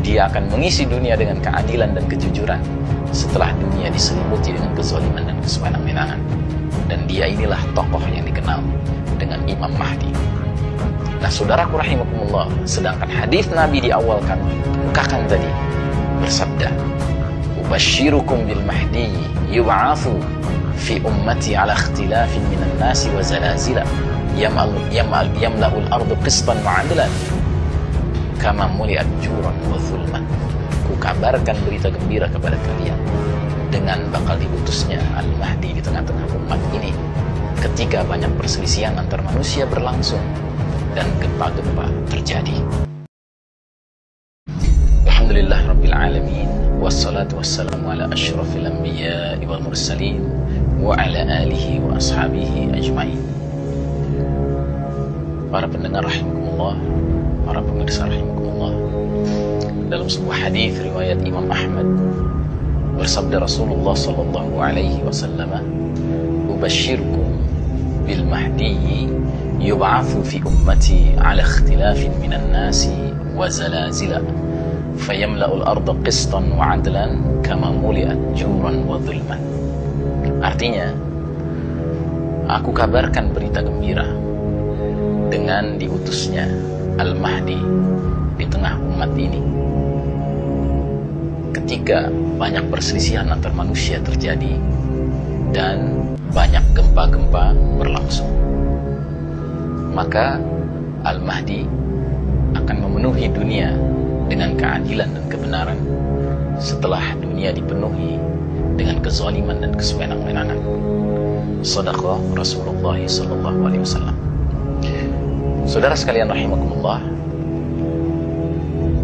dia akan mengisi dunia dengan keadilan dan kejujuran setelah dunia diselimuti dengan kezaliman dan kesewenang-wenangan. Dan dia inilah tokoh yang dikenal dengan Imam Mahdi. Nah, saudaraku rahimakumullah, sedangkan hadis Nabi di awal kami kemukakan tadi bersabda, "Ubashirukum bil mahdi yub'atsu fi ummati ala ikhtilafin minan nasi wa zalazila yamla'ul ardu qistan wa 'adlan kama muli'at juran wa zulman." Ku kabarkan berita gembira kepada kalian dengan bakal diutusnya Al-Mahdi di tengah-tengah umat ini ketika banyak perselisihan antar manusia berlangsung dan gempa-gempa terjadi. Alhamdulillah Rabbil Alamin, wassalatu wassalamu ala ashrafil anbiya'i wal mursalin wa ala alihi wa ashabihi ajma'in. Para pendengar rahimakumullah, para pemirsa rahimakumullah, dalam sebuah hadis riwayat Imam Ahmad bersabda Rasulullah sallallahu alaihi wasallam, "Ubashirkum bil mahdi yub'atsu fi ummati ala ikhtilafin minan nasi wa zalazila fayamla'ul arda qistan wa 'adlan kama muli'at juran wa zulman." Artinya, aku kabarkan berita gembira dengan diutusnya Al-Mahdi di tengah umat ini ketika banyak perselisihan antar manusia terjadi dan banyak gempa-gempa berlangsung. Maka Al-Mahdi akan memenuhi dunia dengan keadilan dan kebenaran setelah dunia dipenuhi dengan kezaliman dan kesewenang-wenangan. Shadaqah Rasulullah sallallahu alaihi wasallam. Saudara sekalian rahimakumullah,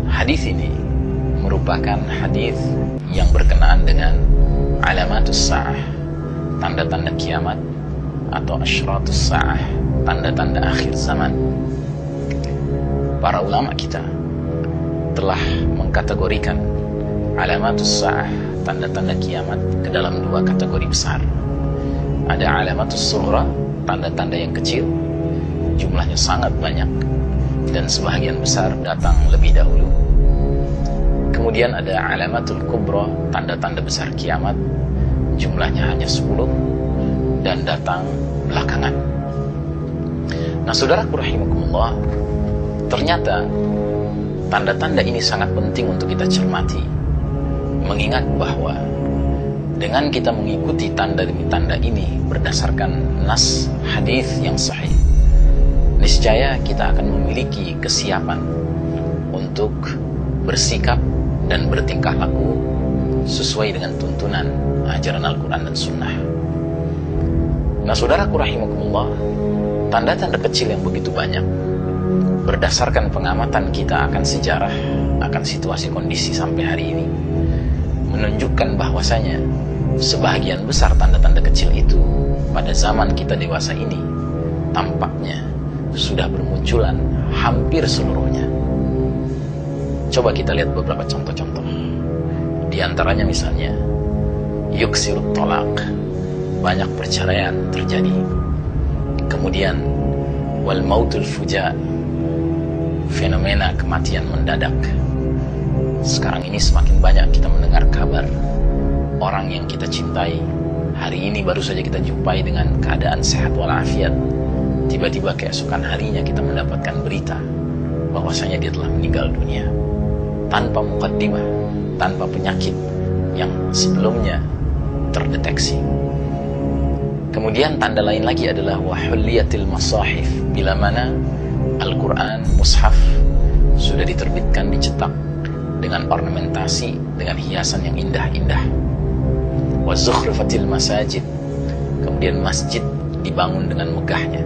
hadis ini merupakan hadis yang berkenaan dengan alamatus sa'ah, tanda-tanda kiamat, atau asyratus sa'ah, tanda-tanda akhir zaman. Para ulama kita telah mengkategorikan alamatus sa'ah, tanda-tanda kiamat, ke dalam dua kategori besar. Ada alamatus sughra, tanda-tanda yang kecil, jumlahnya sangat banyak dan sebahagian besar datang lebih dahulu. Kemudian ada alamatul kubra, tanda-tanda besar kiamat, jumlahnya hanya 10 dan datang belakangan. Nah, saudaraku rahimakumullah, ternyata tanda-tanda ini sangat penting untuk kita cermati, mengingat bahwa dengan kita mengikuti tanda demi tanda ini berdasarkan nas hadis yang sahih, niscaya kita akan memiliki kesiapan untuk bersikap dan bertingkah laku sesuai dengan tuntunan ajaran Al-Quran dan Sunnah. Nah, saudaraku rahimakumullah, tanda-tanda kecil yang begitu banyak berdasarkan pengamatan kita akan sejarah, akan situasi kondisi sampai hari ini, menunjukkan bahwasanya sebahagian besar tanda-tanda kecil itu pada zaman kita dewasa ini tampaknya sudah bermunculan hampir seluruhnya. Coba kita lihat beberapa contoh-contoh. Di antaranya misalnya yuksirut tolak, banyak perceraian terjadi. Kemudian wal mautul fuja, fenomena kematian mendadak. Sekarang ini semakin banyak kita mendengar kabar orang yang kita cintai, hari ini baru saja kita jumpai dengan keadaan sehat walafiat, tiba-tiba keesokan harinya kita mendapatkan berita bahwasanya dia telah meninggal dunia tanpa mukaddimah, tanpa penyakit yang sebelumnya terdeteksi. Kemudian tanda lain lagi adalah wahulliyatil masahif, bila mana Al-Quran, mushaf sudah diterbitkan, dicetak dengan ornamentasi, dengan hiasan yang indah-indah. Wa zukhrufatil masajid, kemudian masjid dibangun dengan megahnya,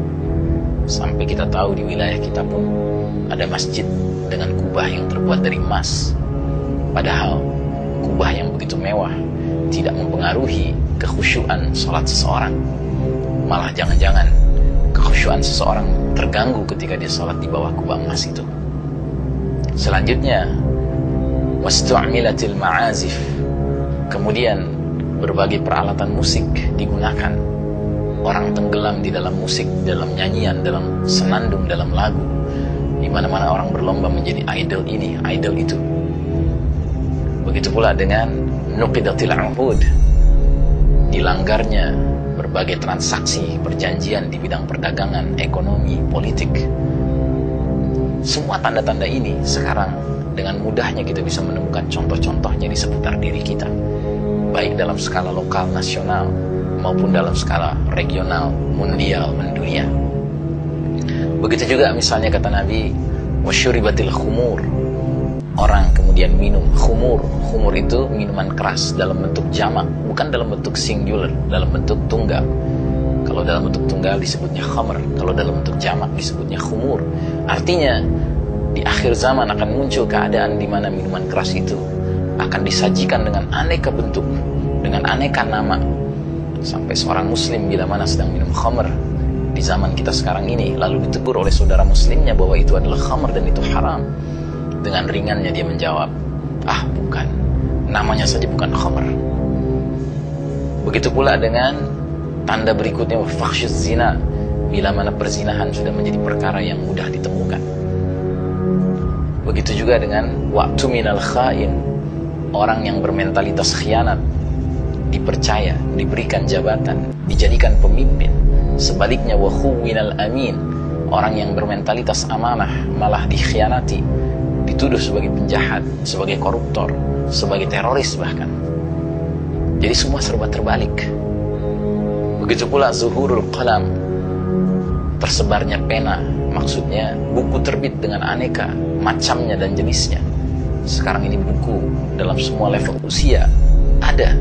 sampai kita tahu di wilayah kita pun ada masjid dengan kubah yang terbuat dari emas. Padahal kubah yang begitu mewah tidak mempengaruhi kekhusyuan sholat seseorang, malah jangan-jangan kekhusyuan seseorang terganggu ketika dia sholat di bawah kubah emas itu. Selanjutnya wastu'milatil ma'azif, kemudian berbagai peralatan musik digunakan. Orang tenggelam di dalam musik, dalam nyanyian, dalam senandung, dalam lagu. Di mana-mana orang berlomba menjadi idol ini, idol itu. Begitu pula dengan nuqidatil uhud, dilanggarnya berbagai transaksi perjanjian di bidang perdagangan, ekonomi, politik. Semua tanda-tanda ini sekarang dengan mudahnya kita bisa menemukan contoh-contohnya di seputar diri kita, baik dalam skala lokal, nasional, maupun dalam skala regional, mundial, mendunia. Begitu juga misalnya kata Nabi, wasyuribatil khumur, orang kemudian minum khumur. Khumur itu minuman keras dalam bentuk jamak, bukan dalam bentuk singular, dalam bentuk tunggal. Kalau dalam bentuk tunggal disebutnya khamr, kalau dalam bentuk jamak disebutnya khumur. Artinya di akhir zaman akan muncul keadaan di mana minuman keras itu akan disajikan dengan aneka bentuk, dengan aneka nama. Sampai seorang muslim bila mana sedang minum khamr di zaman kita sekarang ini, lalu ditegur oleh saudara muslimnya bahwa itu adalah khamr dan itu haram, dengan ringannya dia menjawab, ah bukan, namanya saja bukan khamr. Begitu pula dengan tanda berikutnya, fakhsyuz zina, bila mana perzinahan sudah menjadi perkara yang mudah ditemukan. Begitu juga dengan waktu minal khain, orang yang bermentalitas khianat, dipercaya, diberikan jabatan, dijadikan pemimpin. Sebaliknya wa khuwinal amin, orang yang bermentalitas amanah malah dikhianati, dituduh sebagai penjahat, sebagai koruptor, sebagai teroris bahkan. Jadi semua serba terbalik. Begitu pula zuhurul qalam, tersebarnya pena, maksudnya buku terbit dengan aneka macamnya dan jenisnya. Sekarang ini buku dalam semua level usia ada.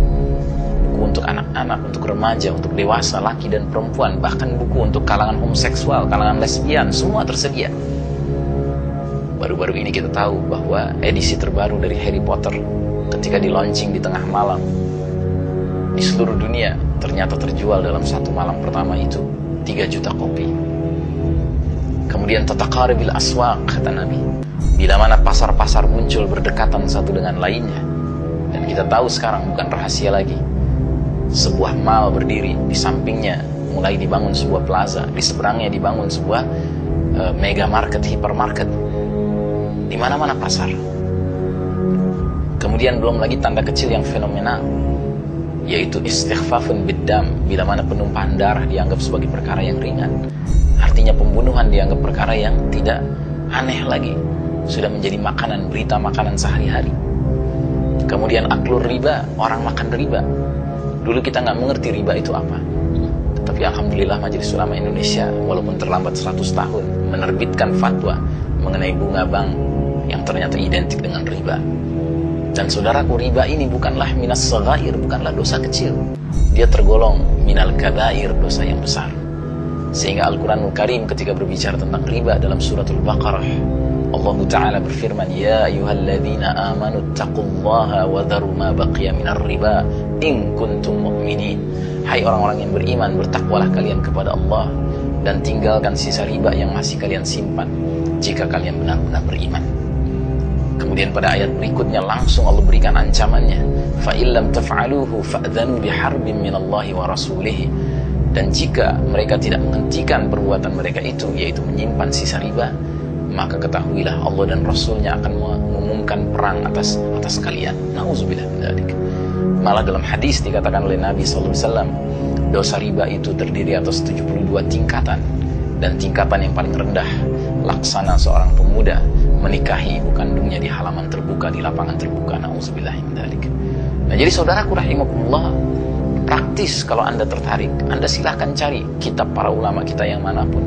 Buku untuk anak-anak, untuk remaja, untuk dewasa, laki dan perempuan, bahkan buku untuk kalangan homoseksual, kalangan lesbian, semua tersedia. Baru-baru ini kita tahu bahwa edisi terbaru dari Harry Potter ketika di launching di tengah malam di seluruh dunia ternyata terjual dalam satu malam pertama itu 3 juta kopi. Kemudian tataqaribil aswaq, kata Nabi, bila mana pasar-pasar muncul berdekatan satu dengan lainnya. Dan kita tahu sekarang bukan rahasia lagi, sebuah mall berdiri, di sampingnya mulai dibangun sebuah plaza, di seberangnya dibangun sebuah mega market, hypermarket, di mana-mana pasar. Kemudian belum lagi tanda kecil yang fenomenal, yaitu istighfafun biddam, bila mana penumpahan darah dianggap sebagai perkara yang ringan. Artinya pembunuhan dianggap perkara yang tidak aneh lagi, sudah menjadi makanan, berita makanan sehari-hari. Kemudian aklur riba, orang makan riba. Dulu kita nggak mengerti riba itu apa, tetapi alhamdulillah Majelis Ulama Indonesia walaupun terlambat 100 tahun menerbitkan fatwa mengenai bunga bank yang ternyata identik dengan riba. Dan saudaraku, riba ini bukanlah minas saghair, bukanlah dosa kecil. Dia tergolong minal kabair, dosa yang besar. Sehingga Al-Quranul Karim ketika berbicara tentang riba dalam suratul Baqarah, Allah Ta'ala berfirman, ya ayyuhalladzina amanu taqullaha wa dharu ma baqiya minar riba in kuntum mu'minin. Hai orang-orang yang beriman, bertakwalah kalian kepada Allah dan tinggalkan sisa riba yang masih kalian simpan jika kalian benar-benar beriman. Kemudian pada ayat berikutnya langsung Allah berikan ancamannya, fa illam taf'aluhu fa'dhanu biharbin minallahi wa rasulih. Dan jika mereka tidak menghentikan perbuatan mereka itu, yaitu menyimpan sisa riba, maka ketahuilah Allah dan Rasulnya akan mengumumkan perang atas kalian. Nauzubillah min dzalik. Malah dalam hadis dikatakan oleh Nabi SAW, dosa riba itu terdiri atas 72 tingkatan, dan tingkatan yang paling rendah laksana seorang pemuda menikahi ibu kandungnya di halaman terbuka, di lapangan terbuka. Nauzubillah min dzalik. Nah, jadi saudaraku rahimakumullah, praktis kalau Anda tertarik, Anda silahkan cari kitab para ulama kita yang manapun.